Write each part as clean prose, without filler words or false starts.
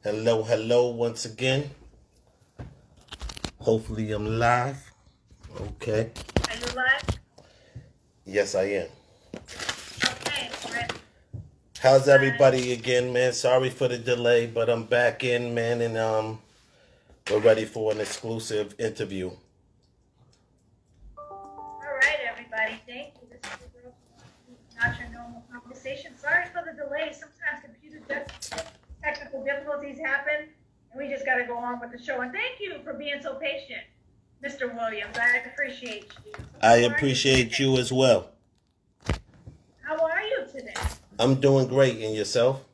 Hello, hello once again. Hopefully I'm live. Okay. Are you live? Yes, I am. Okay, great. How's Uh, everybody again, man? Sorry for the delay, but I'm back in, man, and we're ready for an exclusive interview. all right, everybody. Thank you. This is the girl from not your normal conversation. Sorry for the delay. Sometimes technical difficulties happen, and we just got to go on with the show. And thank you for being so patient, Mr. Williams. I appreciate you. So I how are you appreciate today? you as well. How are you today? I'm doing great, and yourself?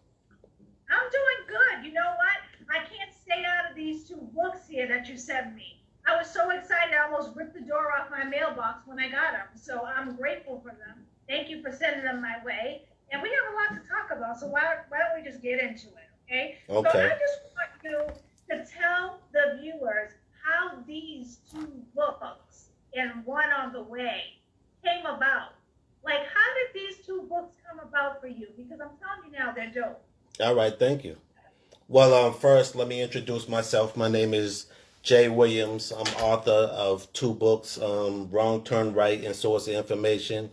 I'm doing good. You know what? I can't stay out of these two books here that you sent me. I was so excited, I almost ripped the door off my mailbox when I got them. So I'm grateful for them. Thank you for sending them my way. And we have a lot to talk about. So why don't we just get into it, okay? So I Okay. just want you to tell the viewers how these two books and One on the Way came about. Like, how did these two books come about for you? Because I'm telling you now, they're dope. All right, thank you. Well, first, let me introduce myself. My name is J.Williams. I'm author of two books, Wrong Turn Right and Source of Information.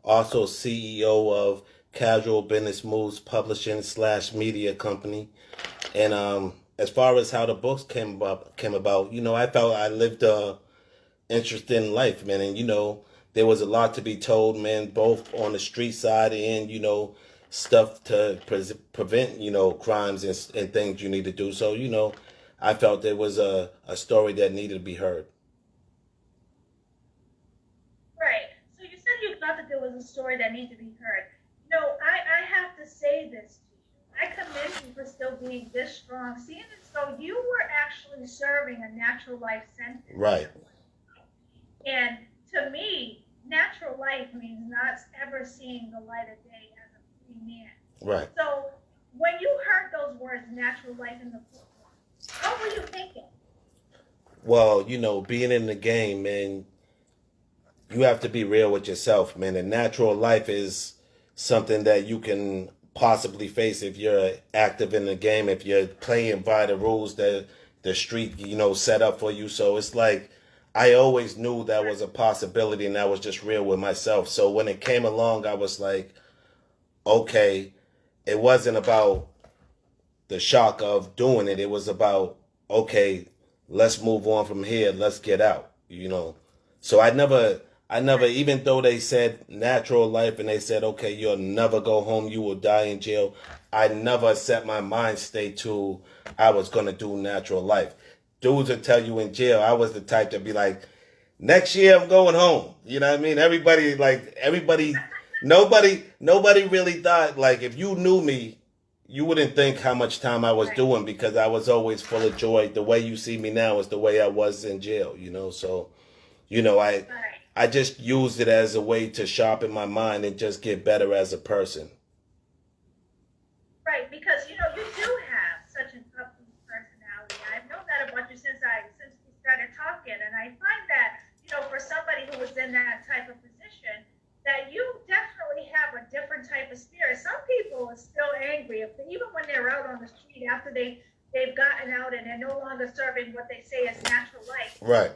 Also CEO of Casual Business Moves Publishing slash Media Company. And as far as how the books came about, I felt I lived a interesting life, man. And there was a lot to be told, man, both on the street side and stuff to prevent crimes and things you need to do. So I felt there was a story that needed to be heard. Right. So you said you thought that there was a story that needed to be heard. I have to say this to you. I commend you for still being this strong, seeing as though you were actually serving a natural life sentence Right, at one. And to me, natural life means not ever seeing the light of day as a free man. right. So when you heard those words, natural life in the book, what were you thinking? Well, being in the game, man, you have to be real with yourself, man. And natural life is something that you can possibly face if you're active in the game, if you're playing by the rules that the street, set up for you. So it's like I always knew that was a possibility and I was just real with myself. So when it came along, I was like, okay, it wasn't about the shock of doing it. It was about, okay, let's move on from here. Let's get out. So I never, even though they said natural life and they said, okay, you'll never go home, you will die in jail. I never set my mind state to I was going to do natural life. Dudes would tell you in jail, I was the type to be like, next year I'm going home. You know what I mean? Nobody really thought, like, if you knew me, you wouldn't think how much time I was Right. doing because I was always full of joy. The way you see me now is the way I was in jail. So, you know, I Right. I just used it as a way to sharpen my mind and just get better as a person. Right, because you do have such an upbeat personality. I've known that about you since we started talking, and I find that for somebody who was in that type of position, that you definitely have a different type of spirit. Some people are still angry even when they're out on the street after they've gotten out and they're no longer serving what they say is natural life. Right.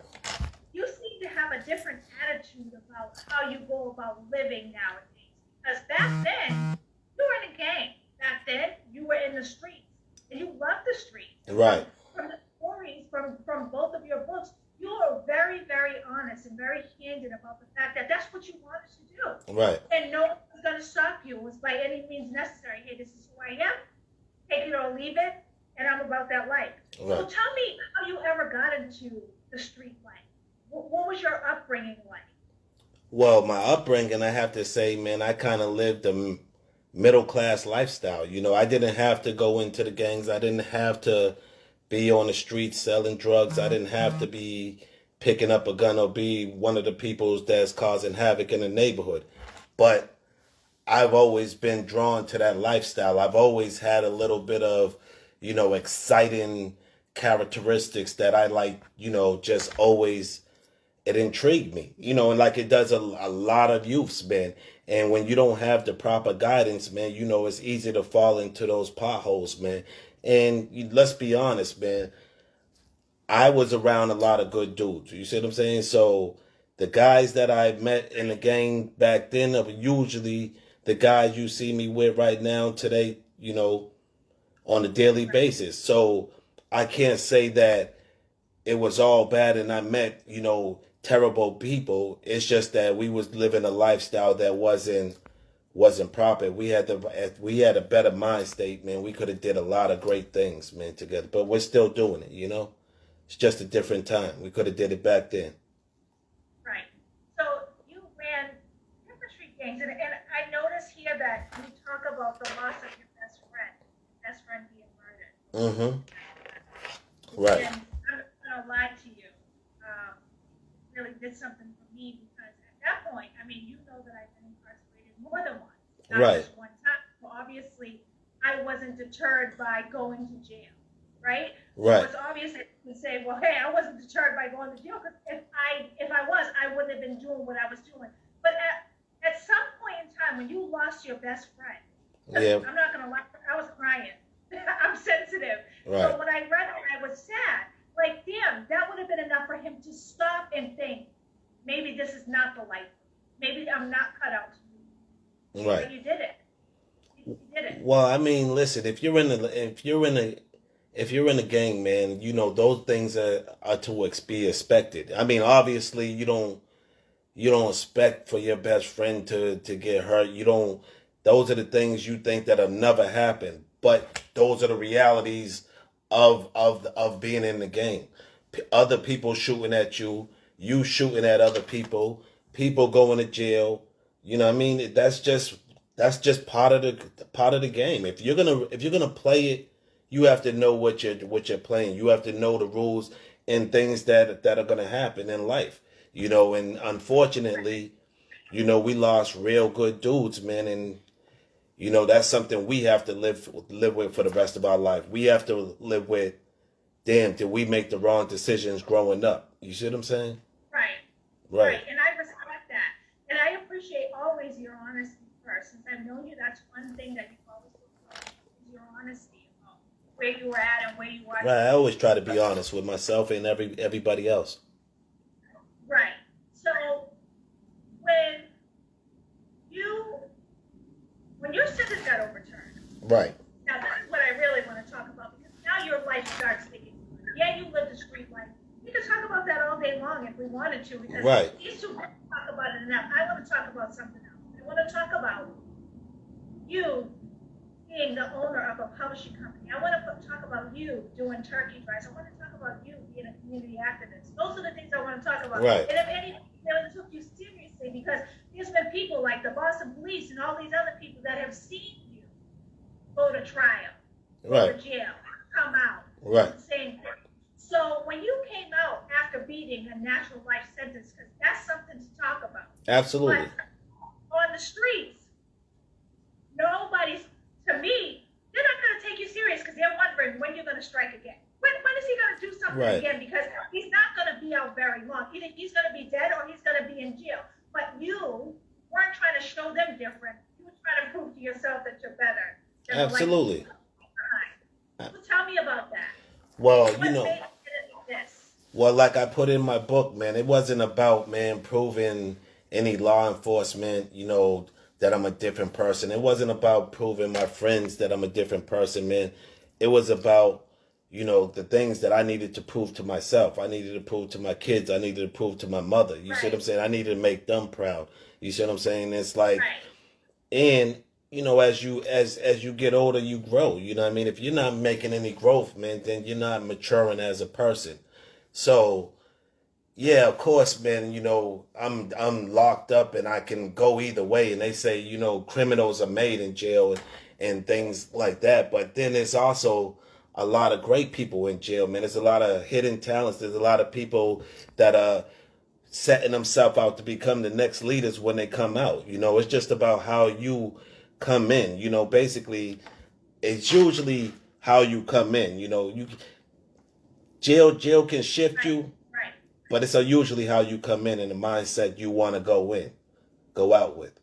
You seem to have a different attitude about how you go about living nowadays. Because back then, you were in a gang. Back then, you were in the streets, and you loved the streets. And Right. from the stories from both of your books, you are very, very honest and very candid about the fact that that's what you wanted to do. Right. And no one was going to stop you. It was by any means necessary. Hey, this is who I am. Take it or leave it. And I'm about that life. So Right. tell me how you ever got into the street life. What was your upbringing like? Well, my upbringing, I have to say, man, I kind of lived a middle class lifestyle. I didn't have to go into the gangs. I didn't have to be on the streets selling drugs. I didn't have to be picking up a gun or be one of the people that's causing havoc in the neighborhood. But I've always been drawn to that lifestyle. I've always had a little bit of, exciting characteristics that I like, just always it intrigued me, and like it does a lot of youths, man. And when you don't have the proper guidance, man, it's easy to fall into those potholes, man. And let's be honest, man, I was around a lot of good dudes. You see what I'm saying? So the guys that I met in the game back then are usually the guys you see me with right now today, on a daily basis. So I can't say that it was all bad and I met, terrible people. It's just that we was living a lifestyle that wasn't proper. We had a better mind state, man. We could have did a lot of great things, man, together. But we're still doing it. It's just a different time. We could have did it back then. Right. So you ran different street gangs, and I notice here that you talk about the loss of your best friend being murdered. Right. And I'm not gonna lie to you, really did something for me because at that point, I mean, you know that I've been incarcerated more than once, not Right. just one time. Well, obviously, I wasn't deterred by going to jail, right? Right. So it's obvious that you can say, well, hey, I wasn't deterred by going to jail because if I was, I wouldn't have been doing what I was doing. But at some point in time, when you lost your best friend, Yeah. I'm not gonna lie, I was crying. I'm sensitive. Right. So when I read it, I was sad. Like, damn, that would have been enough for him to stop and think, maybe this is not the life. Maybe I'm not cut out to do. Right. But you did it. You did it. Well, I mean, listen, if you're in a gang, man, those things are to be expected. I mean, obviously, you don't expect for your best friend to get hurt. You don't. Those are the things you think that'll never happen. But those are the realities of being in the game. Other people shooting at you, you shooting at other people going to jail. You know what I mean? That's just part of the game. If you're gonna play it, you have to know what you're playing. You have to know the rules and things that are gonna happen in life. And unfortunately, we lost real good dudes, man, and that's something we have to live with for the rest of our life. We have to live with, damn, did we make the wrong decisions growing up? You see what I'm saying? Right. Right. And I respect that. And I appreciate always your honesty first. Since I've known you, that's one thing that you've always looked for, is your honesty about where you were at and where you are. Right. I always try to be honest with myself and everybody else. Right. So when your sentence got overturned, Right. now that's what I really want to talk about because now your life starts thinking. Yeah, you lived a street life. We could talk about that all day long if we wanted to because Right. these two talk about it enough. I want to talk about something else. I want to talk about you being the owner of a publishing company. I want to talk about you doing turkey drives. I want to talk about you being a community activist. Those are the things I want to talk about. Right. And if anything, they took you seriously because there's been people like the Boston Police and all these other people that have seen you go to trial, go Right. to jail, come out. Right. Same thing. So when you came out after beating a natural life sentence, because that's something to talk about. Absolutely. But on the streets, to me, they're not going to take you serious because they're wondering when you're going to strike again. When is he going to do something Right. again? Because he's not going to be out very long. Either he's going to be dead or he's going to be in jail. But you weren't trying to show them different. You were trying to prove to yourself that you're better. Absolutely. So tell me about that. Well, What made you get this? Well, like I put in my book, man, it wasn't about, man, proving any law enforcement, that I'm a different person. It wasn't about proving my friends that I'm a different person, man. It was about, the things that I needed to prove to myself. I needed to prove to my kids. I needed to prove to my mother. You see what I'm saying? I needed to make them proud. You see what I'm saying? It's like, Right. and as you get older, you grow. You know what I mean? If you're not making any growth, man, then you're not maturing as a person. So, yeah, of course, man, I'm locked up and I can go either way. And they say, criminals are made in jail and things like that. But then there's also a lot of great people in jail, man. There's a lot of hidden talents. There's a lot of people that are setting themselves out to become the next leaders when they come out. It's just about how you come in. Basically, it's usually how you come in. Jail can shift you, Right. but it's usually how you come in and the mindset you want to go out with.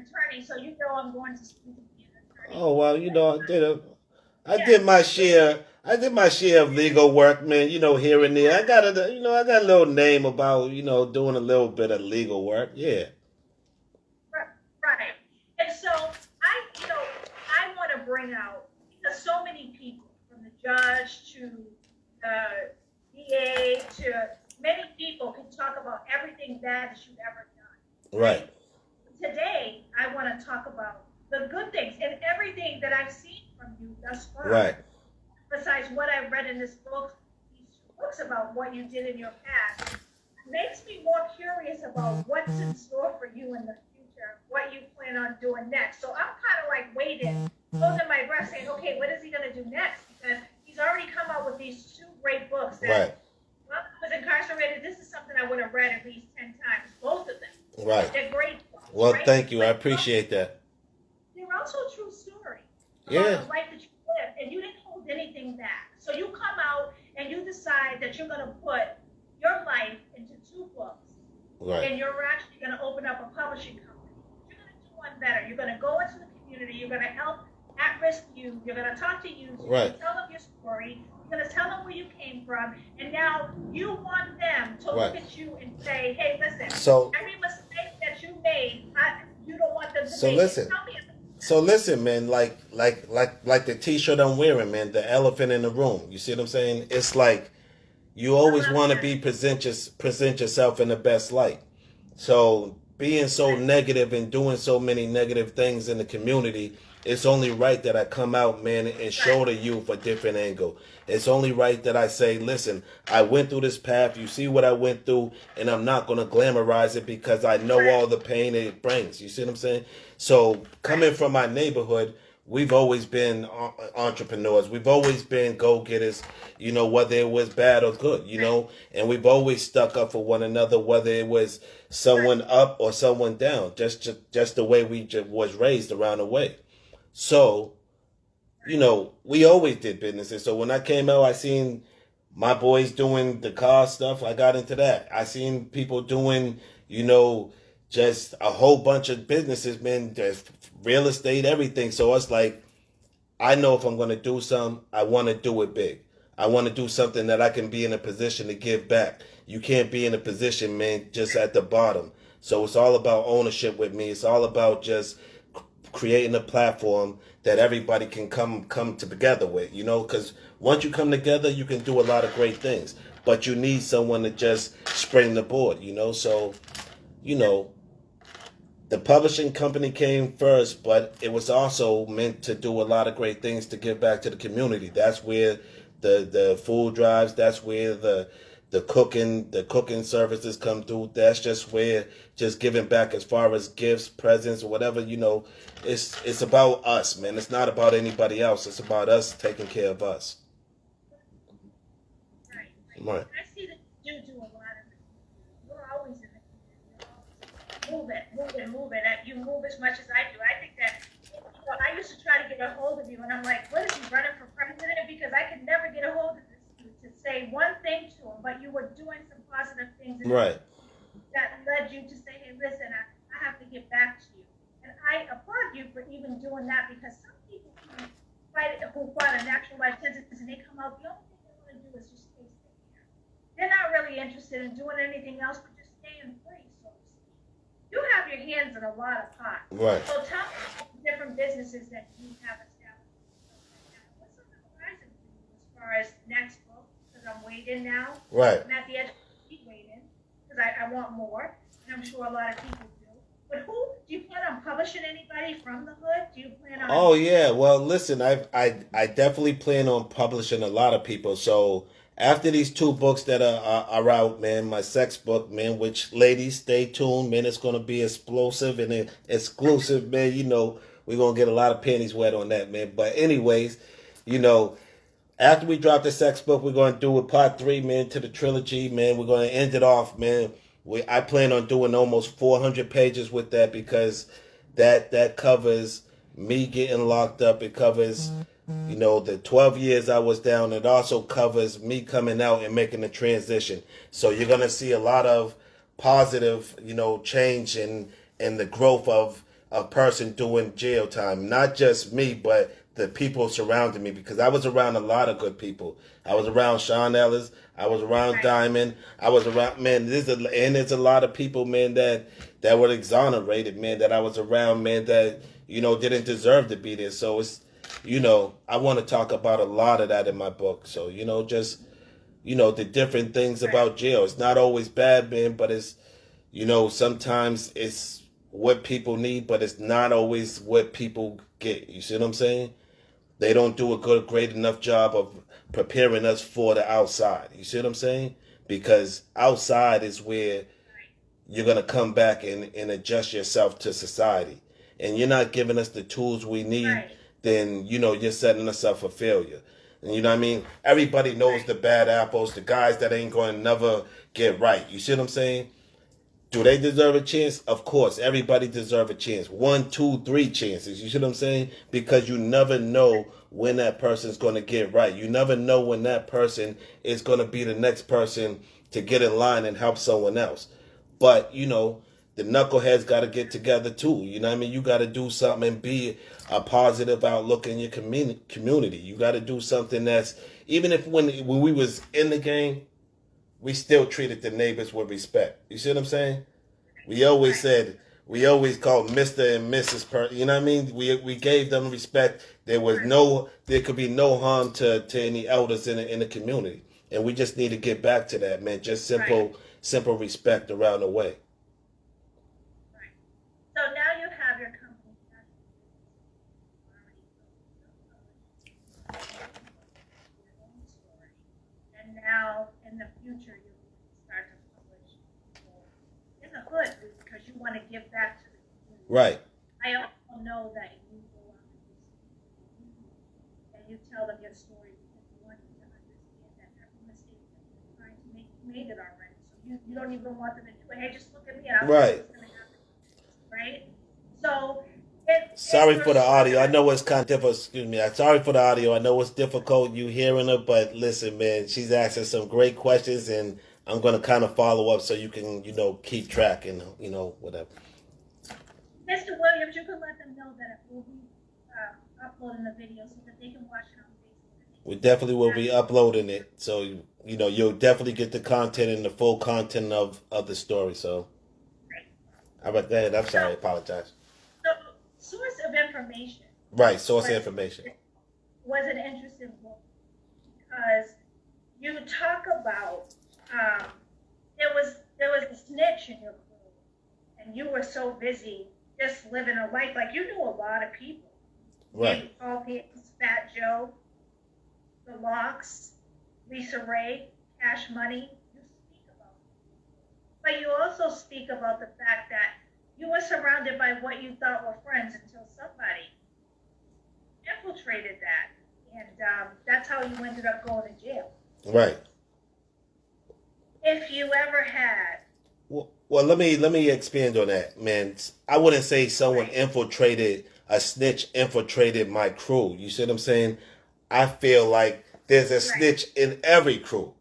attorney, so you know I'm going to school to be an attorney. Oh well, I did Yes, my share. I did my share of legal work, man. Here and there. I got a little name about, doing a little bit of legal work. Yeah. right. And so I want to bring out because so many people, from the judge to the DA to many people, can talk about everything bad that you've ever done. Right. Today, I want to talk about the good things and everything that I've seen from you thus far. Right. Besides what I've read in these books about what you did in your past, makes me more curious about what's in store for you in the future, what you plan on doing next. So I'm kind of like waiting, holding my breath, saying, okay, what is he going to do next? Because he's already come out with these two great books that, Right. when I was incarcerated, this is something I would have read at least 10 times, both of them. Right. They're great books. Well, right? thank you. I appreciate that. They're also a true story about Yeah. the life that you lived, and you didn't hold anything back. So you come out and you decide that you're going to put your life into two books. Right. And you're actually going to open up a publishing company. You're going to do one better. You're going to go into the community. You're going to help at-risk youth. You're going to talk to youth. You're going Right. to tell them your story. You're going to tell them where you came from. And now you want them to look Right. at you and say, hey, listen, So every mistake that you made, you don't want them to So make listen. it. Tell me. So listen, man, like the T-shirt I'm wearing, man, the elephant in the room. You see what I'm saying? It's like you always want to present yourself in the best light. So being so negative and doing so many negative things in the community, it's only right that I come out, man, and show the youth a different angle. It's only right that I say, listen, I went through this path. You see what I went through, and I'm not going to glamorize it because I know all the pain it brings. You see what I'm saying? So coming from my neighborhood, we've always been entrepreneurs. We've always been go-getters, whether it was bad or good, and we've always stuck up for one another, whether it was someone up or someone down, just the way we was raised around the way. So, we always did businesses. So when I came out, I seen my boys doing the car stuff. I got into that. I seen people doing, just a whole bunch of businesses, man, just real estate, everything. So it's like, I know if I'm going to do something, I want to do it big. I want to do something that I can be in a position to give back. You can't be in a position, man, just at the bottom. So it's all about ownership with me. It's all about just creating a platform that everybody can come together with, because once you come together, you can do a lot of great things. But you need someone to just spring the board, So, the publishing company came first, but it was also meant to do a lot of great things to give back to the community. That's where the food drives, that's where the cooking services come through. That's just where just giving back as far as gifts, presents, or whatever, it's about us, man. It's not about anybody else. It's about us taking care of us. Right. I see that you do a lot of it. You're always in the community. Move it. You move as much as I do. I think that I used to try to get a hold of you, and I'm like, what is he running for president? Because I could never get a hold of this dude to say one thing to him, but you were doing some positive things. Right. That led you to say, hey, listen, I have to get back to you. And I applaud you for even doing that, because some people who fight a natural life sentence and they come out, the only thing they want to do is just stay there. They're not really interested in doing anything else but just staying free, so to speak. You have your hands in a lot of pots. Right. So tell me about the different businesses that you have established. What's on the horizon for you as far as next book? Because I'm waiting now. Right. I'm at the edge of keep waiting because I want more, and I'm sure a lot of people do. But do you plan on publishing anybody from the hood? Do you plan on? Oh yeah, well listen, I definitely plan on publishing a lot of people. So after these two books that are out, man, my sex book, man, which ladies stay tuned, man, it's gonna be explosive and exclusive, man. We're gonna get a lot of panties wet on that, man. But anyways, after we drop the sex book, we're gonna do a part 3, man, to the trilogy, man. We're gonna end it off, man. I plan on doing almost 400 pages with that, because that covers me getting locked up. It covers, the 12 years I was down. It also covers me coming out and making the transition. So you're going to see a lot of positive, change in the growth of a person doing jail time. Not just me, but the people surrounding me, because I was around a lot of good people. I was around Sean Ellis. I was around Right. Diamond. I was around, man. There's a lot of people, man, that were exonerated, man, that I was around, man, that didn't deserve to be there. So it's, I want to talk about a lot of that in my book. So just the different things about jail. It's not always bad, man, but it's sometimes it's what people need, but it's not always what people get. You see what I'm saying? They don't do a great enough job of preparing us for the outside. You see what I'm saying? Because outside is where you're going to come back and adjust yourself to society. And you're not giving us the tools we need, Right. then, you're setting us up for failure. And you know what I mean? Everybody knows the bad apples, the guys that ain't going to never get right. You see what I'm saying? Do they deserve a chance? Of course, everybody deserves a chance. 1, 2, 3 chances. You see what I'm saying? Because you never know when that person's going to get right. You never know when that person is going to be the next person to get in line and help someone else. But, the knuckleheads got to get together too. You know what I mean? You got to do something and be a positive outlook in your community. You got to do something that's, even if when we was in the game, we still treated the neighbors with respect. You see what I'm saying? We always called Mr. and Mrs. You know what I mean? We gave them respect. There could be no harm to any elders in the community. And we just need to get back to that, man. Just simple respect around the way. Right. So now you have your company. And now in the future you start to publish in the hood because you want to give back to the community. Right. I also know that you go out and you tell them your story because you want them to understand that every mistake that you're trying to make, you made it already. So you don't even want them to do it. Hey, just look at me. I don't know what's going to happen. Right? So sorry for the audio. I know it's kind of difficult. Excuse me. Sorry for the audio. I know it's difficult you hearing her, but listen, man, she's asking some great questions, and I'm going to kind of follow up so you can, keep track and, whatever. Mr. Williams, you can let them know that we'll be uploading the video so that they can watch it on Facebook. We definitely will be uploading it, so you'll definitely get the content and the full content of the story. So, all right, go ahead. I'm sorry. I apologize. So, source of information. Right, source of information. Was an interesting book because you talk about there was a snitch in your crew, and you were so busy just living a life like you knew a lot of people. Right. Paul Pierce, Fat Joe, the Locks, Lisa Ray, Cash Money. You speak about it. But you also speak about the fact that you were surrounded by what you thought were friends until somebody infiltrated that. And that's how you ended up going to jail. Right. If you ever had. Well, let me expand on that, man. I wouldn't say someone a snitch infiltrated my crew. You see what I'm saying? I feel like there's a snitch in every crew.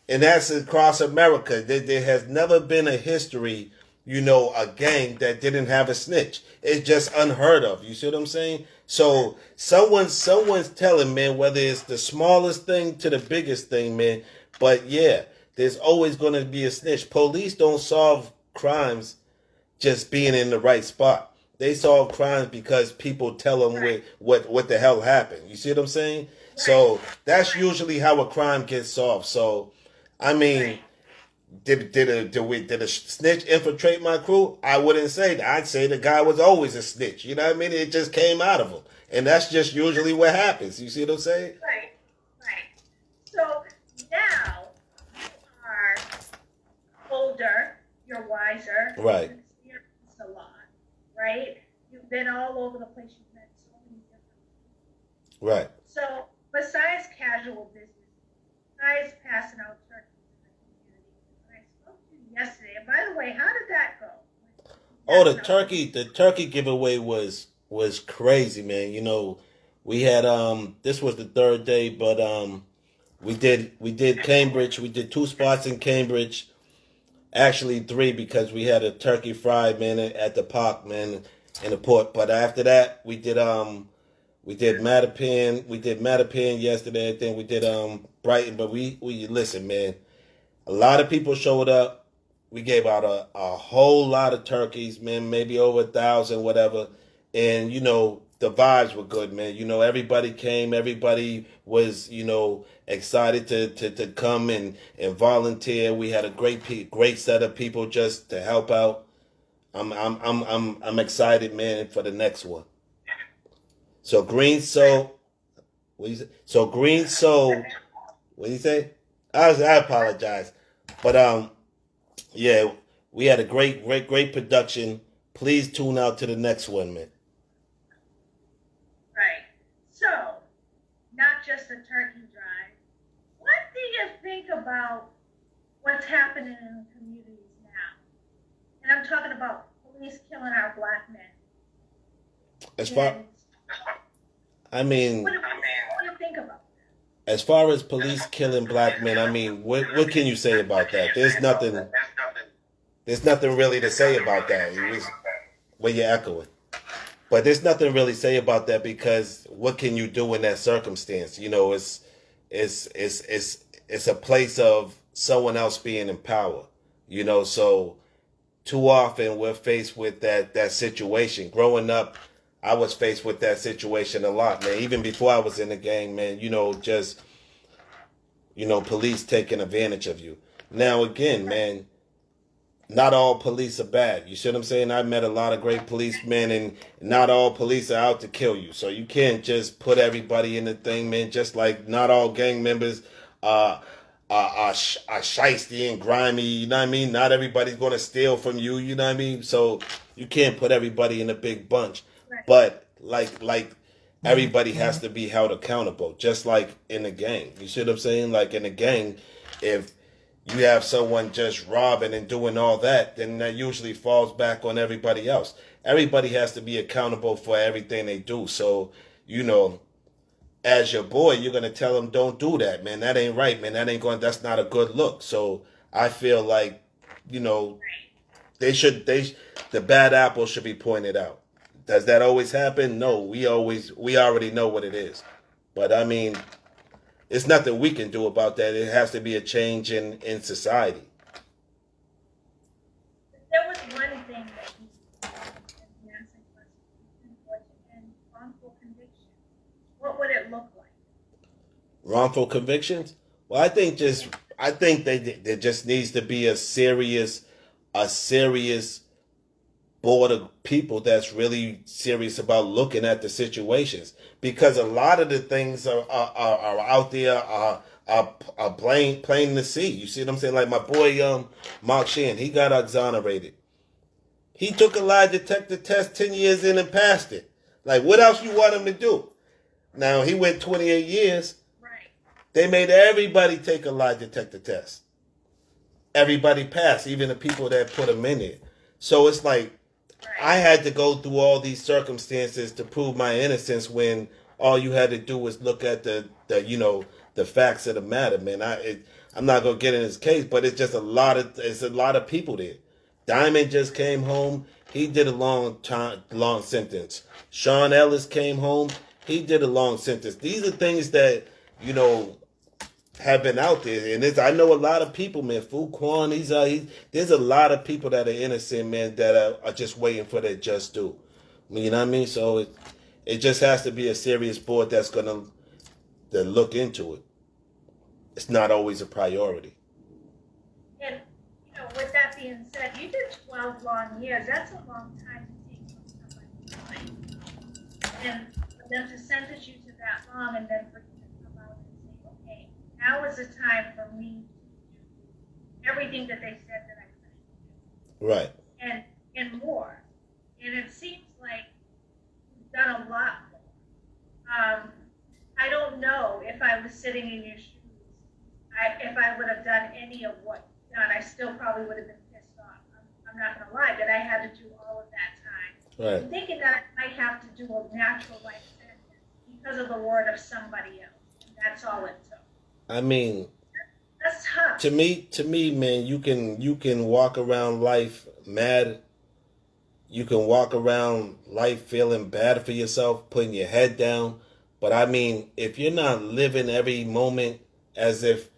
And that's across America. There has never been a history, a gang that didn't have a snitch. It's just unheard of. You see what I'm saying? So someone's telling, man, whether it's the smallest thing to the biggest thing, man. But yeah, there's always going to be a snitch. Police don't solve crimes just being in the right spot. They solve crimes because people tell them what the hell happened. You see what I'm saying? So that's usually how a crime gets solved. So, I mean, did a snitch infiltrate my crew? I wouldn't say that. I'd say the guy was always a snitch. You know what I mean? It just came out of him. And that's just usually what happens. You see what I'm saying? Right. So now you are older, you're wiser, right? You've experienced a lot, right? You've been all over the place. You've met so many different people. Right. So besides casual business, besides passing out turkeys in the community, I spoke to you yesterday. And by the way, how did that go? Oh, the turkey giveaway was crazy, man. We had this was the third day, but we did Cambridge. We did 2 spots in Cambridge. Actually 3 because we had a turkey fry, man, at the park, man. in the port. But after that, we did Mattapan. We did Mattapan yesterday. I think we did Brighton. But we listen, man. A lot of people showed up. We gave out a whole lot of turkeys, man. Maybe over 1,000, whatever. And the vibes were good, man. Everybody came. Everybody was excited to come and volunteer. We had a great set of people just to help out. I'm excited, man, for the next one. So Green Soul, what you say? So Green Soul, what do you say? I apologize, but yeah, we had a great production. Please tune out to the next one, man. Right. So, not just a turkey drive. What do you think about what's happening in the communities now? And I'm talking about police killing our black men. As far, And I mean, what do you think about as far as police killing black men, I mean, what can you say about that? There's nothing. There's nothing really to say about that. Where you're echoing. But there's nothing really to say about that because what can you do in that circumstance? It's a place of someone else being in power. So too often we're faced with that situation. Growing up, I was faced with that situation a lot, man. Even before I was in the gang, man. Just police taking advantage of you. Now again, man, not all police are bad. You see what I'm saying? I met a lot of great policemen, and not all police are out to kill you. So you can't just put everybody in the thing, man. Just like not all gang members are shiesty and grimy. You know what I mean? Not everybody's gonna steal from you. You know what I mean? So you can't put everybody in a big bunch. that? But like everybody has to be held accountable, just like in a gang. You see what I'm saying? Like in a gang, if you have someone just robbing and doing all that, then that usually falls back on everybody else. Everybody has to be accountable for everything they do. So, you know, as your boy, you're gonna tell them, don't do that, man. That ain't right, man. That's not a good look. So I feel like, you know, the bad apple should be pointed out. Does that always happen? No, we already know what it is. But I mean, it's nothing we can do about that. It has to be a change in society. There was one thing that he answered was important and wrongful conviction. What would it look like? Wrongful convictions? Well, I think there just needs to be a serious board of people that's really serious about looking at the situations, because a lot of the things are out there are plain to see. You see what I'm saying? Like my boy Mark Sheehan, he got exonerated. He took a lie detector test 10 years in and passed it. Like what else you want him to do? Now he went 28 years. Right. They made everybody take a lie detector test. Everybody passed, even the people that put him in it. So it's like I Right. had to go through all these circumstances to prove my innocence when all you had to do was look at the facts of the matter, man. I'm not gonna get in his case, but it's a lot of people there. Diamond just came home. He did a long sentence. Sean Ellis came home. He did a long sentence. These are things that you know have been out there, and I know a lot of people, man. Fu Quan, there's a lot of people that are innocent, man, that are just waiting for their just due. You know what I mean? So it just has to be a serious board that's gonna look into it. It's not always a priority. And with that being said, you did 12 long years. That's a long time to take from somebody's life. And for them to sentence you to that long and then for you to come out and say, okay, now is the time for me to do everything that they said that I Right. couldn't do. And more. And it seems like you've done a lot more. I don't know if I was sitting in your shoes, if I would have done any of what you've done. I still probably would have been pissed off. I'm not going to lie, that I had to do all of that time. Right. I'm thinking that I might have to do a natural life sentence because of the word of somebody else. And that's all it took. I mean, That's tough. to me, man, you can walk around life mad You can walk around life feeling bad for yourself, putting your head down. But I mean, if you're not living every moment as if,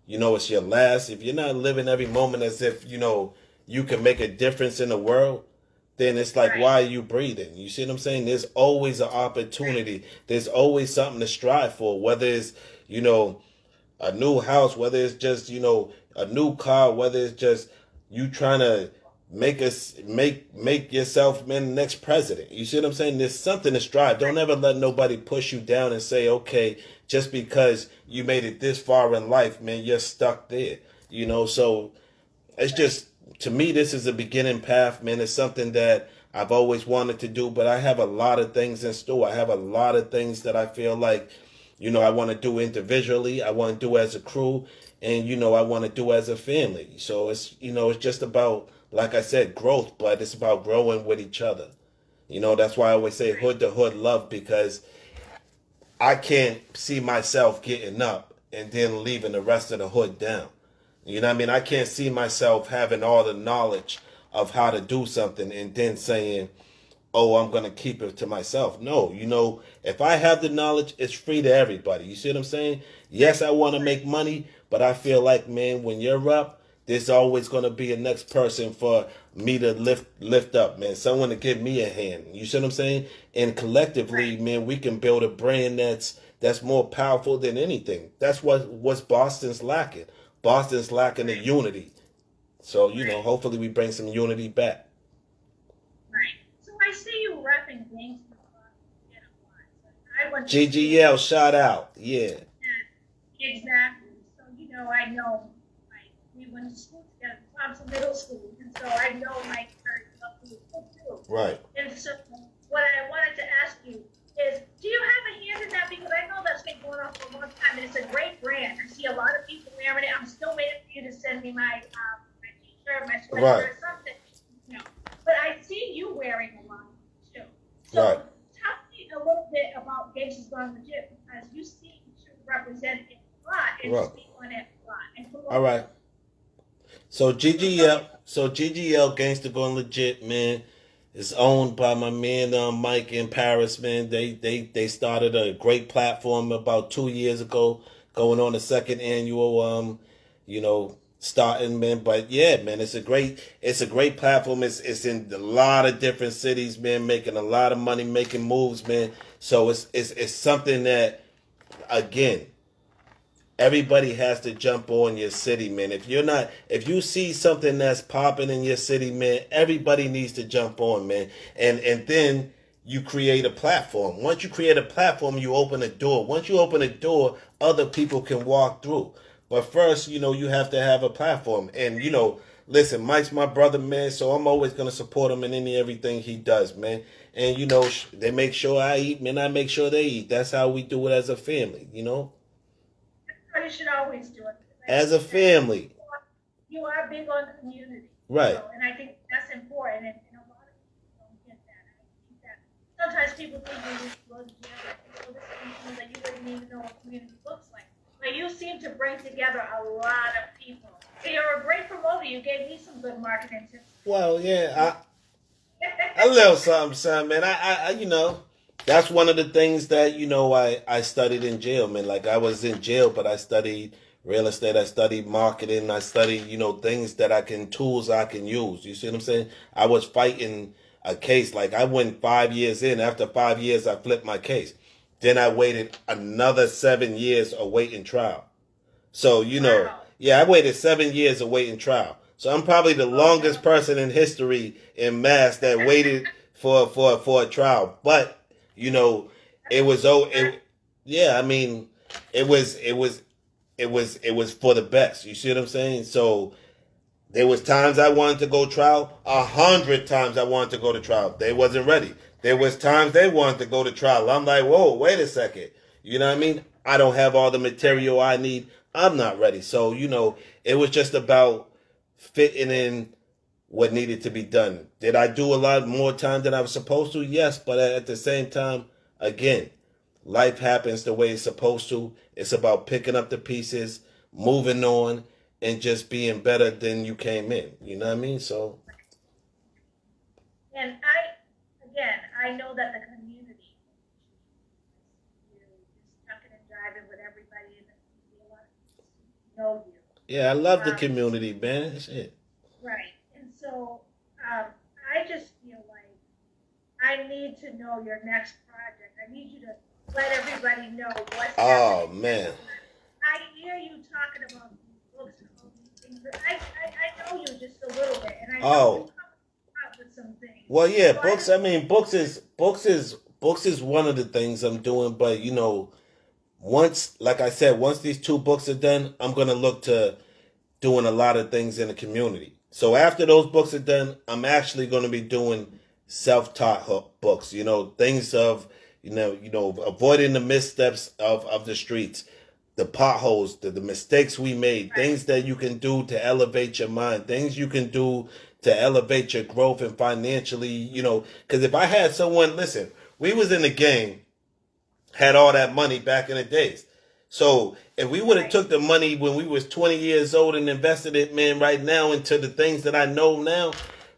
it's your last, if you're not living every moment as if, you can make a difference in the world, then it's like, Right. why are you breathing? You see what I'm saying? There's always an opportunity. There's always something to strive for, whether it's, you know, a new house, whether it's just, a new car, whether it's just you trying to make yourself man the next president. You see what I'm saying? There's something to strive. Don't ever let nobody push you down and say, okay, just because you made it this far in life, man, you're stuck there. So it's just to me this is a beginning path, man. It's something that I've always wanted to do, but I have a lot of things in store. I have a lot of things that I feel like I want to do individually, I want to do as a crew, and I want to do as a family. So it's just about, like I said, growth, but it's about growing with each other. That's why I always say hood to hood love, because I can't see myself getting up and then leaving the rest of the hood down. You know what I mean? I can't see myself having all the knowledge of how to do something and then saying, oh, I'm going to keep it to myself. No, if I have the knowledge, it's free to everybody. You see what I'm saying? Yes, I want to make money, but I feel like, man, when you're up, there's always going to be a next person for me to lift up, man. Someone to give me a hand. You see what I'm saying? And collectively, man, we can build a brand that's more powerful than anything. That's what's Boston's lacking. Boston's lacking the unity. So, hopefully we bring some unity back. Right. So I see you repping gangster club in a lot. I went to school. GGL, shout out. Yeah. Yeah, exactly. So I know, like, we went to school together, Thompson Middle School, and so I know my parents love you too. Right. And so what I wanted to ask you is, do you have a hand in that? Because I know that's been going on for a long time, and it's a great brand. I see a lot of people wearing it. I'm still waiting for you to send me my t-shirt, my sweatshirt, Right. something. You know. But I see you wearing a lot too. So Right. tell me a little bit about Gangsters Gone Legit, because you seem to represent it a lot and Right. speak on it a lot. And All right. So GGL Gangster Going Legit, man, is owned by my man Mike in Paris, man. They started a great platform about 2 years ago, going on the second annual starting, man. But yeah, man, it's a great platform. It's in a lot of different cities, man, making a lot of money, making moves, man. So it's something that, again, everybody has to jump on your city, man. If you see something that's popping in your city, man, everybody needs to jump on, man. And then you create a platform. Once you create a platform, you open a door. Once you open a door, other people can walk through. But first, you have to have a platform. And listen, Mike's my brother, man, so I'm always gonna support him in everything he does, man. And they make sure I eat, man. I make sure they eat. That's how we do it as a family. you should always do it. Because I As a think that family. you are big on community. Right. And I think that's important. And a lot of people don't get that. I think that sometimes people think when you go to jail, this is that you wouldn't even know what community looks like. But you seem to bring together a lot of people. So you're a great promoter. You gave me some good marketing tips. Well, yeah, a little something, man. That's one of the things that I studied in jail, man. Like I was in jail, but I studied real estate. I studied marketing. I studied things that tools I can use. You see what I'm saying? I was fighting a case. Like I went 5 years in. After 5 years, I flipped my case. Then I waited another 7 years awaiting trial. So, Wow. yeah, I waited 7 years awaiting trial. So I'm probably the longest person in history in mass that waited for a trial. But, it was yeah, I mean, it was for the best. You see what I'm saying? So there was times I wanted to go trial. 100 times I wanted to go to trial. They wasn't ready. There was times they wanted to go to trial. I'm like, whoa, wait a second. You know what I mean? I don't have all the material I need. I'm not ready. So, it was just about fitting in what needed to be done. Did I do a lot more time than I was supposed to? Yes. But at the same time, again, life happens the way it's supposed to. It's about picking up the pieces, moving on, and just being better than you came in. You know what I mean? So, And And I know that the community, you're sucking and driving with everybody in the community. A lot of people know you. Yeah, I love the Um, community, man. Shit. right. And so I just feel like I need to know your next project. I need you to let everybody know what's Oh happening man. next. I hear you talking about these books and all these things, but I know you just a little bit, and I know you Oh come up with some things. well, yeah. So I Books. just I mean, books is one of the things I'm doing. But once, like I said, once these two books are done, I'm gonna look to doing a lot of things in the community. So after those books are done, I'm actually going to be doing self-taught books. Things of avoiding the missteps of the streets, the potholes, the mistakes we made, right, things that you can do to elevate your mind, things you can do to elevate your growth and financially. Because if I had someone, listen, we was in the game, had all that money back in the days. So if we would have right, took the money when we was 20 years old and invested it, man, right now into the things that I know now,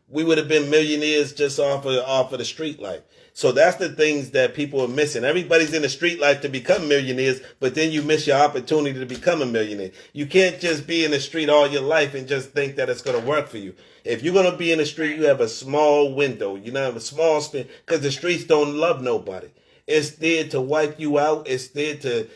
we would have been millionaires just off of the street life. So that's the things that people are missing. Everybody's in the street life to become millionaires, but then you miss your opportunity to become a millionaire. You can't just be in the street all your life and just think that it's going to work for you. If you're going to be in the street, right. you have a small window. Have a small spin because the streets don't love nobody. It's there to wipe you out. It's there to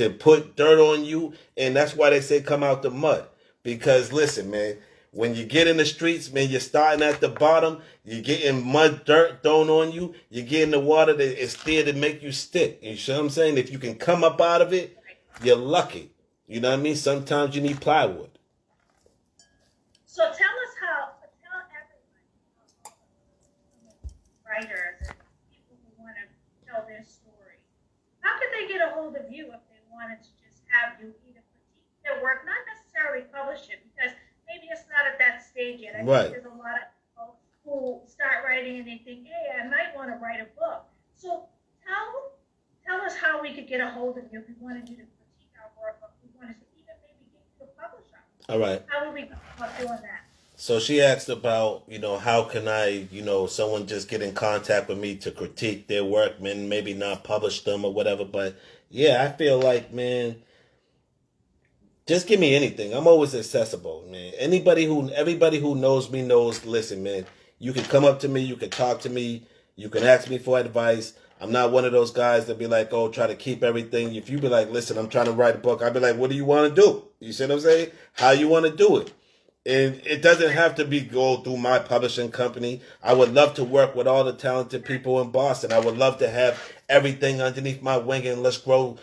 put dirt on you, and that's why they say come out the mud. Because listen, man, when you get in the streets, man, you're starting at the bottom. You're getting mud, dirt thrown on you. You're getting the water that is there to make you stick. You see what I'm saying? If you can come up out of it, you're lucky. You know what I mean? Sometimes you need plywood. So tell everybody, writers and people who want to tell their story. How could they get a hold of you if they wanted to just have you either critique their work, not necessarily publish it, because maybe it's not at that stage yet. I think Right. there's a lot of people who start writing and they think, hey, I might want to write a book. So tell us how we could get a hold of you if we wanted you to critique our work, or if we wanted to even maybe get you to publish our book. All right. How would we go about doing that? So she asked about, how can I, someone just get in contact with me to critique their work, man, maybe not publish them or whatever. But yeah, I feel like, man, just give me anything. I'm always accessible, man. Everybody who knows me knows, listen, man, you can come up to me, you can talk to me, you can ask me for advice. I'm not one of those guys that be like, oh, try to keep everything. If you be like, listen, I'm trying to write a book, I'd be like, what do you want to do? You see what I'm saying? How you want to do it? And it doesn't have to be go through my publishing company. I would love to work with all the talented people in Boston. I would love to have everything underneath my wing and let's grow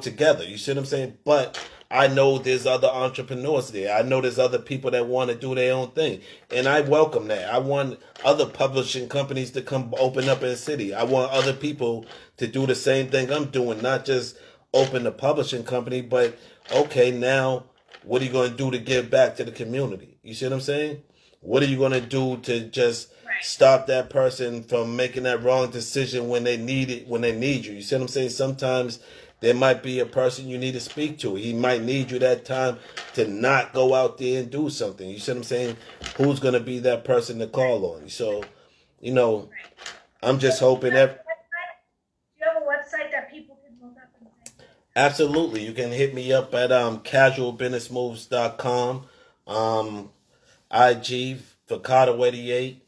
together. You see what I'm saying? But I know there's other entrepreneurs there. I know there's other people that want to do their own thing. And I welcome that. I want other publishing companies to come open up in the city. I want other people to do the same thing I'm doing, not just open a publishing company, but okay, now what are you going to do to give back to the community? You see what I'm saying? What are you going to do to just Right. stop that person from making that wrong decision when they need it, when they need you? You see what I'm saying? Sometimes there might be a person you need to speak to. He might need you that time to not go out there and do something. You see what I'm saying? Who's going to be that person to Right. call on? So, you know, Right. I'm So just hoping that do you have a website that people can look up and things like that? absolutely you can hit me up at casualbusinessmoves.com. IG for 88.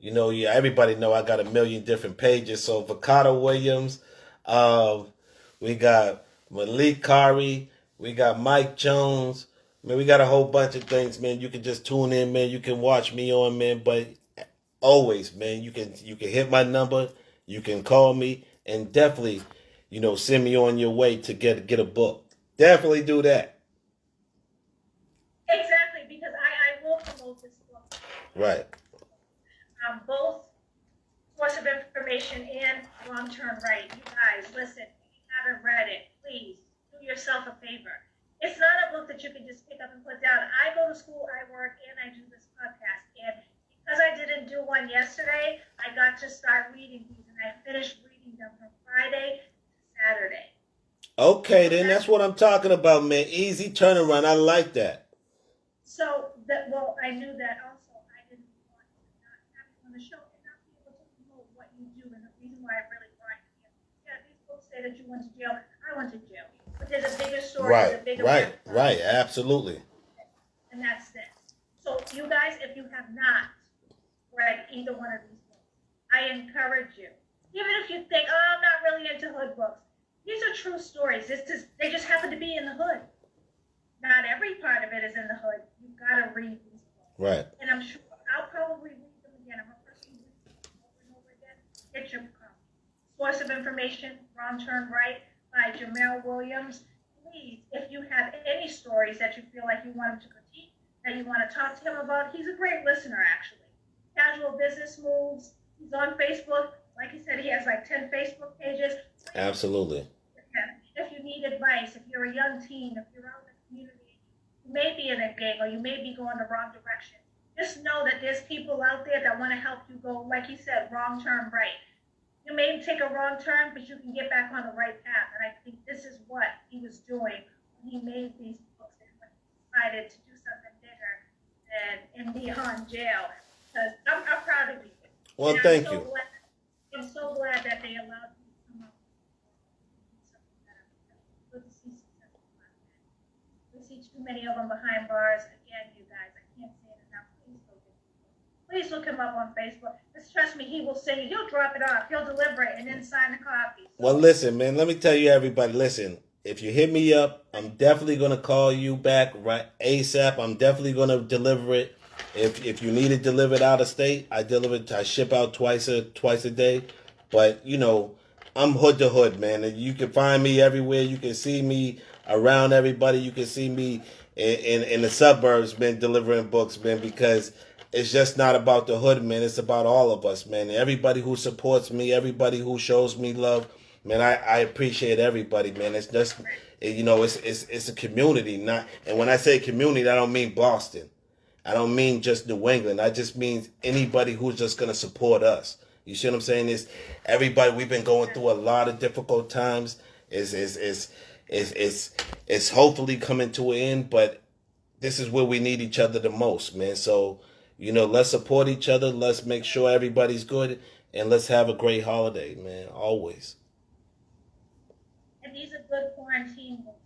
Yeah, everybody know I got a million different pages. So Vakata Williams, uh, we got Malik Kari, we got Mike Jones. Man, we got a whole bunch of things, man. You can just tune in, man. You can watch me on, man. But always, man, you can hit my number, you can call me, and definitely, send me on your way to get a book. Definitely do that. Exactly, because I will promote this book, Right. both source of information and long-term right. You guys, listen, if you haven't read it, please do yourself a favor. It's not a book that you can just pick up and put down. I go to school, I work, and I do this podcast. And because I didn't do one yesterday, I got to start reading these, and I finished reading them from Friday to Saturday. Okay, So then that's that's what I'm talking about, man. Easy turnaround. I like that. so that, well, I knew that also. I didn't want to not have you on the show and not be say that you went to jail. I went to jail. But there's a bigger story, Right, there's a bigger right, background. right. Absolutely. And that's this. So you guys, if you have not read either one of these books, I encourage you. Even if you think, oh, I'm not really into hood books, these are true stories. They just happen to be in the hood. Not every part of it is in the hood. You've got to read these books. Right. And I'm sure I'll probably read them again. I'm a person who reads them over and over again. Get your copy. Source of Information, Wrong Turn Right by J.Williams. Please, if you have any stories that you feel like you want him to critique, that you want to talk to him about, he's a great listener, actually. Casual Business Moves. He's on Facebook. Like he said, he has like 10 Facebook pages. Absolutely. If you need advice, if you're a young teen, if you're out in the community, you may be in a gang or you may be going the wrong direction. Just know that there's people out there that want to help you go, like he said, wrong turn right. You may take a wrong turn, but you can get back on the right path. And I think this is what he was doing when he made these books and when he decided to do something bigger than beyond jail. Because I'm proud of you. Well, and thank you. I'm so glad that they allowed you to come up with something better. Good to see successful content. We see too many of them behind bars. Again, you guys, I can't say it enough. Please look him up on Facebook. Just trust me, he will send you. He'll drop it off. He'll deliver it and then sign the copy. Well, listen, man, let me tell you, everybody, listen, if you hit me up, I'm definitely going to call you back right ASAP. I'm definitely going to deliver it. If you need it delivered out of state, I ship out twice a day. But, you know, I'm hood to hood, man. And you can find me everywhere. You can see me around everybody. You can see me in the suburbs, man, delivering books, man, because it's just not about the hood, man. It's about all of us, man. Everybody who supports me, everybody who shows me love, man. I appreciate everybody, man. It's just, you know, it's a community, not. And when I say community, I don't mean Boston. I don't mean just New England. I just mean anybody who's just gonna support us. You see what I'm saying? It's everybody. We've been going through a lot of difficult times. It's hopefully coming to an end, but this is where we need each other the most, man. So, you know, let's support each other. Let's make sure everybody's good, and let's have a great holiday, man. Always. And these are good quarantine books.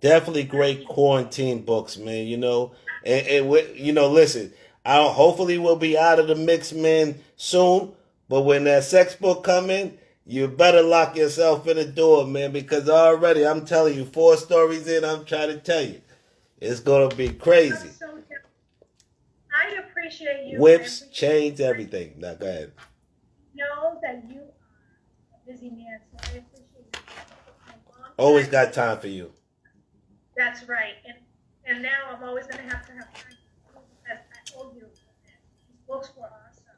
Definitely great quarantine books, man. You know, you know, listen. Hopefully we'll be out of the mix, man, soon. But when that sex book come in, you better lock yourself in the door, man, because already I'm telling you, 4 stories in, I'm trying to tell you, it's gonna be crazy. I appreciate you. Whips, chains, everything. Now go ahead. Know that you are a busy man, so I appreciate you. Always got time for you. That's right, and now I'm always gonna have time for you because I owe you. These books were awesome.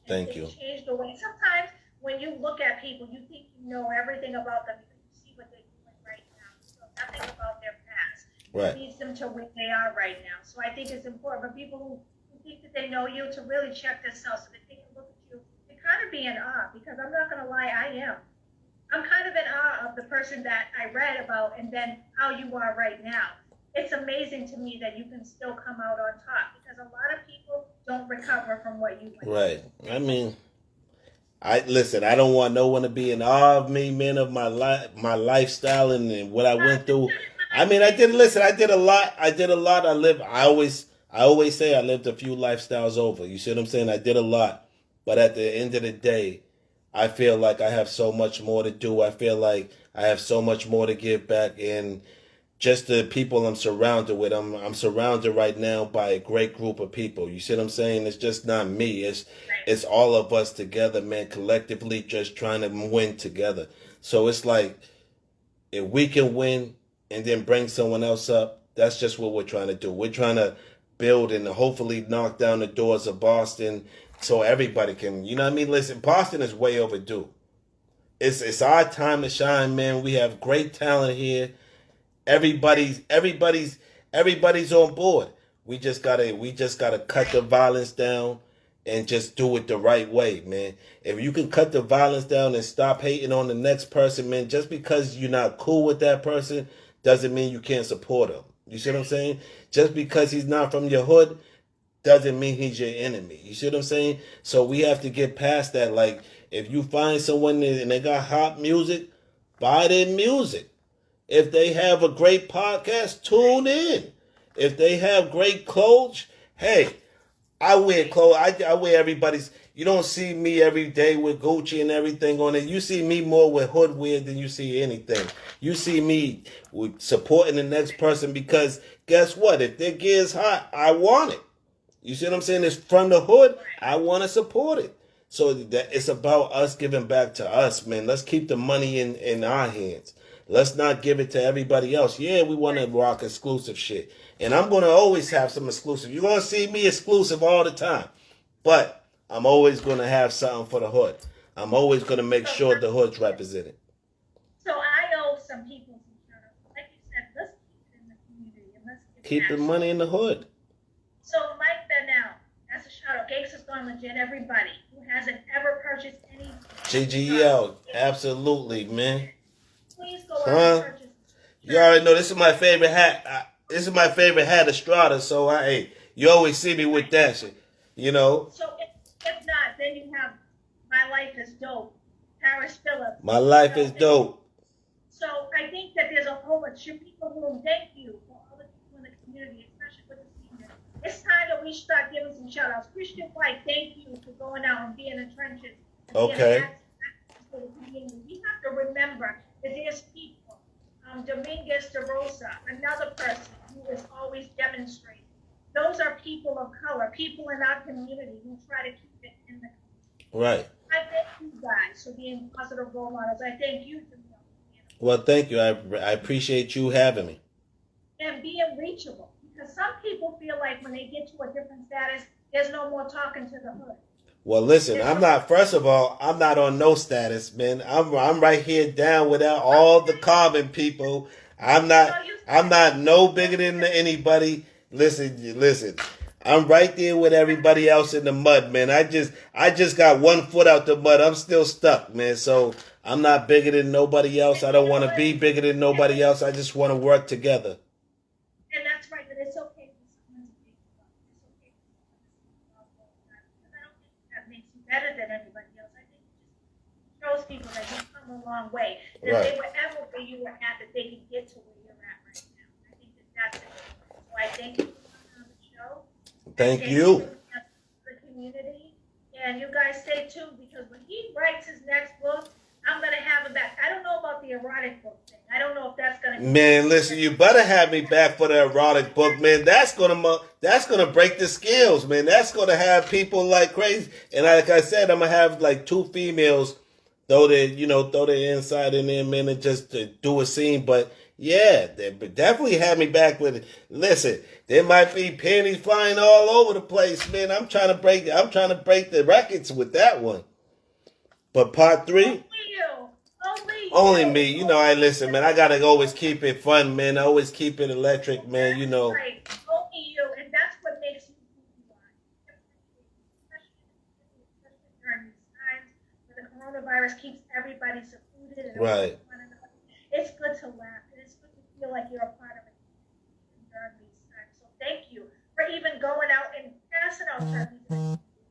Thank you. They changed the way. Sometimes when you look at people, you think you know everything about them because you see what they're doing right now. You know nothing about their past. Right. It leads them to where they are right now. So I think it's important for people who think that they know you to really check themselves so that they can look at you and kind of be in awe, because I'm not going to lie, I am. I'm kind of in awe of the person that I read about and then how you are right now. It's amazing to me that you can still come out on top, because a lot of people don't recover from what you went through. Right. I mean, I don't want no one to be in awe of me, man, of my lifestyle and what I went through. I mean, I did a lot. I always say I lived a few lifestyles over. You see what I'm saying? I did a lot. But at the end of the day, I feel like I have so much more to do. I feel like I have so much more to give back. And just the people I'm surrounded with, I'm surrounded right now by a great group of people. You see what I'm saying? It's just not me. It's all of us together, man, collectively just trying to win together. So it's like, if we can win and then bring someone else up, that's just what we're trying to do. We're trying to build and hopefully knock down the doors of Boston so everybody can, you know what I mean? Listen, Boston is way overdue. It's our time to shine, man. We have great talent here. Everybody's on board. We just gotta cut the violence down and just do it the right way, man. If you can cut the violence down and stop hating on the next person, man, just because you're not cool with that person doesn't mean you can't support him. You see what I'm saying? Just because he's not from your hood doesn't mean he's your enemy. You see what I'm saying? So we have to get past that. Like, If you find someone and they got hot music, buy their music. If they have a great podcast, tune in. If they have great clothes, hey, I wear clothes. I wear everybody's. You don't see me every day with Gucci and everything on it. You see me more with hood wear than you see anything. You see me with supporting the next person because guess what? If their gear is hot, I want it. You see what I'm saying? It's from the hood. I want to support it. So that it's about us giving back to us, man. Let's keep the money in our hands. Let's not give it to everybody else. Yeah, we want to rock exclusive shit. And I'm going to always have some exclusive. You're going to see me exclusive all the time. But I'm always going to have something for the hood. I'm always going to make sure the hood's represented. So I owe some people some shout outs. Like you said, let's keep it in the community and let's keep the money in the hood. So Mike Bennell, that's a shout out. Gangsta's Gone Legit, everybody who hasn't ever purchased any GGL, absolutely, man. Please go out and purchase. You already know this is my favorite hat. This is my favorite hat, Estrada. So you always see me with that shit. You know. So if not, then you have My Life is Dope, Paris Phillips. My Life is Dope. So I think that there's a whole bunch of people who thank you for all the people in the community, especially with the seniors. It's time that we start giving some shout outs. Christian White, thank you for going out and being in the trenches. Okay. For the community. We have to remember that there's people. Dominguez de Rosa, another person who is always demonstrating. Those are people of color, people in our community who try to keep it in the community. Right. I thank you guys for being positive role models. I thank you for being. Well, thank you. I appreciate you having me. And being reachable. Because some people feel like when they get to a different status, there's no more talking to the hood. Well, listen, first of all, I'm not on no status, man. I'm right here down with all the common people. I'm not no bigger than anybody. Listen. I'm right there with everybody else in the mud, man. I just got 1 foot out the mud. I'm still stuck, man. So I'm not bigger than nobody else. I don't want to be bigger than nobody else. I just want to work together. And that's right, but it's okay for someone to be better than anybody else. I think it just shows people that you've come a long way. That Right. they were ever where you were at, that they can get to where you're at right now. I think that's it. So I thank you for coming on the show. Thank you. For the community. And you guys stay tuned because when he writes his next book, I'm going to have him back. I don't know about the erotic book thing. I don't know if that's going to be. Man, listen, you better have me back for the erotic book, man. That's gonna break the scales, man. That's gonna have people like crazy. And like I said, I'm gonna have like 2 females throw their inside in there, man, and just to do a scene. But yeah, they definitely have me back with it. Listen, there might be panties flying all over the place, man. I'm trying to break the records with that one. But part 3. Only me. You know, listen, man. I gotta always keep it fun, man. I always keep it electric, man. You know. Right. Only you, and that's what makes you who you are. Especially during these times where the coronavirus keeps everybody secluded and right. One another. It's good to laugh, and it's good to feel like you're a part of it during these times. So thank you for even going out and passing out turkeys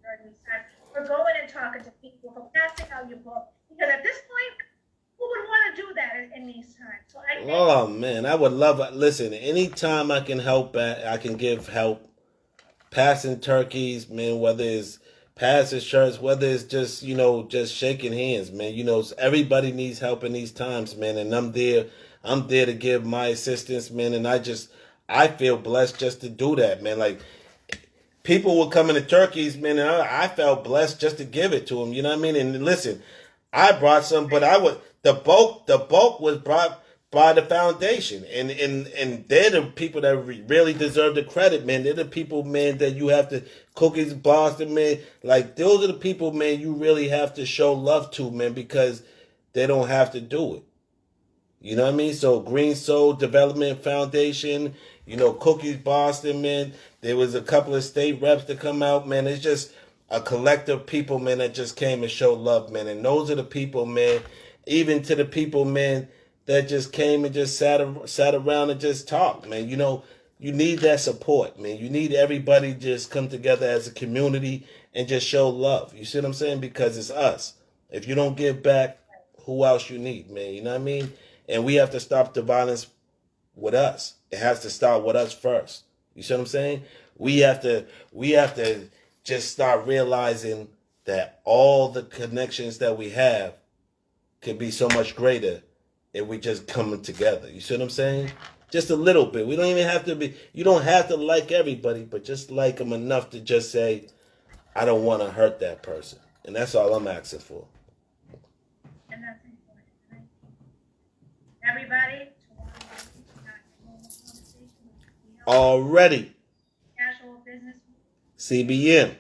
during these times. For going and talking to people, for passing out your book. Because at this point, who would want to do that in these times? So oh man, I would love it. Listen, anytime I can help, I can give help. Passing turkeys, man. Whether it's passing shirts, whether it's just just shaking hands, man. You know, everybody needs help in these times, man. And I'm there to give my assistance, man. And I feel blessed just to do that, man. Like people were coming to turkeys, man. And I felt blessed just to give it to them. You know what I mean? And listen, I brought some, but the bulk was brought by the foundation, and they're the people that really deserve the credit, man. They're the people, man, that you have to Cookies Boston, man. Like those are the people, man, you really have to show love to, man, because they don't have to do it. You know what I mean? So Green Soul Development Foundation, Cookies Boston, man. There was a couple of state reps to come out, man. It's just a collective people, man, that just came and showed love, man. And those are the people, man, even to the people, man, that just came and just sat around and just talked, man. You need that support, man. You need everybody to just come together as a community and just show love. You see what I'm saying? Because it's us. If you don't give back, who else you need, man? You know what I mean? And we have to stop the violence with us. It has to start with us first. You see what I'm saying? We have to just start realizing that all the connections that we have can be so much greater if we just coming together. You see what I'm saying? Just a little bit. We don't even have to be. You don't have to like everybody, but just like them enough to just say, I don't want to hurt that person, and that's all I'm asking for. And that's important. Everybody, Already, casual business. CBN.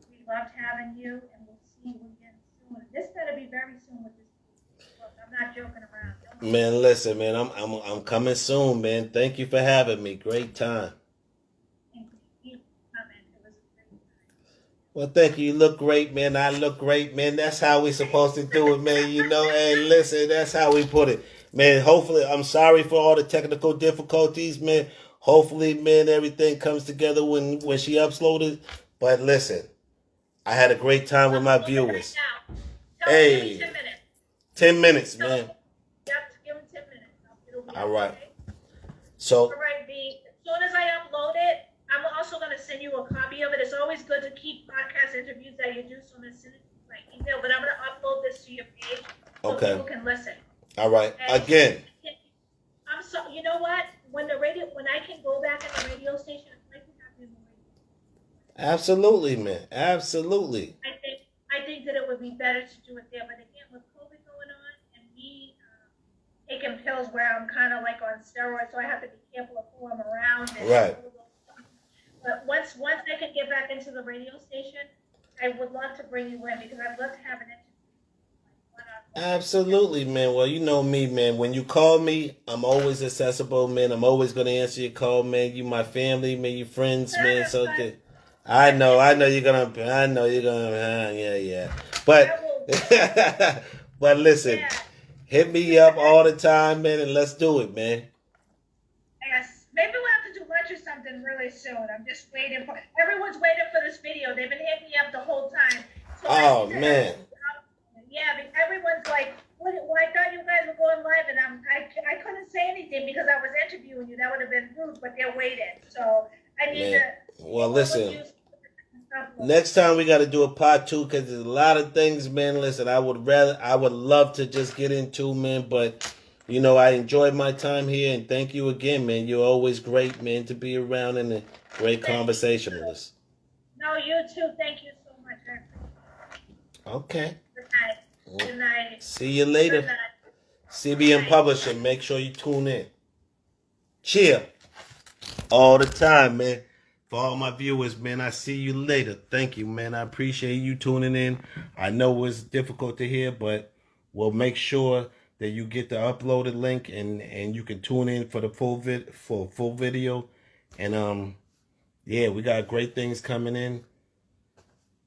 We loved having you, and we'll see you again soon. This better be very soon with this book. I'm not joking around. Man, listen, man, I'm coming soon, man. Thank you for having me. Great time. Thank you. Keep coming. It was a great time. Well, thank you. You look great, man. I look great, man. That's how we supposed to do it, man. You know, hey, listen, that's how we put it. Man, hopefully, I'm sorry for all the technical difficulties, man. Hopefully, man, everything comes together when she uploaded. But listen, I had a great time with my viewers. Hey, 10 minutes. 10 minutes, man. Yep, give him 10 minutes. It'll be All right. okay. So, All right, B. As soon as I upload it, I'm also going to send you a copy of it. It's always good to keep podcast interviews that you do, so I'm going to send it to you by email. But I'm going to upload this to your page so okay. people can listen. All right. And Again. I'm so. You know what? When I can go back at the radio station, I'd like to have you in the radio. Absolutely, man. Absolutely. I think that it would be better to do it there. But again, with COVID going on and me taking pills where I'm kind of like on steroids, so I have to be careful of who I'm around. And Right. But once I can get back into the radio station, I would love to bring you in because I'd love to have an interview. Absolutely, man. Well, you know me, man. When you call me, I'm always accessible, man. I'm always gonna answer your call, man. You my family, man. You friends, man. So I know you're gonna, yeah. But, but listen, hit me up all the time, man, and let's do it, man. Yes, maybe we'll have to do lunch or something really soon. I'm just waiting for. Everyone's waiting for this video. They've been hitting me up the whole time. So Oh man. Yeah, but everyone's like, well, I thought you guys were going live, and I couldn't say anything because I was interviewing you. That would have been rude, but they're waiting. So I need to. Well, listen. Next time we got to do a part 2 because there's a lot of things, man. Listen, I would love to just get into, man, but you know, I enjoyed my time here, and thank you again, man. You're always great, man, to be around and a great conversationalist. No, you too. Thank you so much. Okay. Good night. Good night. See you later. CBN Publishing. Make sure you tune in. Cheer. All the time, man. For all my viewers, man, I see you later. Thank you, man. I appreciate you tuning in. I know it's difficult to hear, but we'll make sure that you get the uploaded link and you can tune in for the full video. And yeah, we got great things coming in.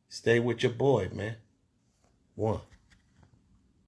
Stay with your boy, man. One.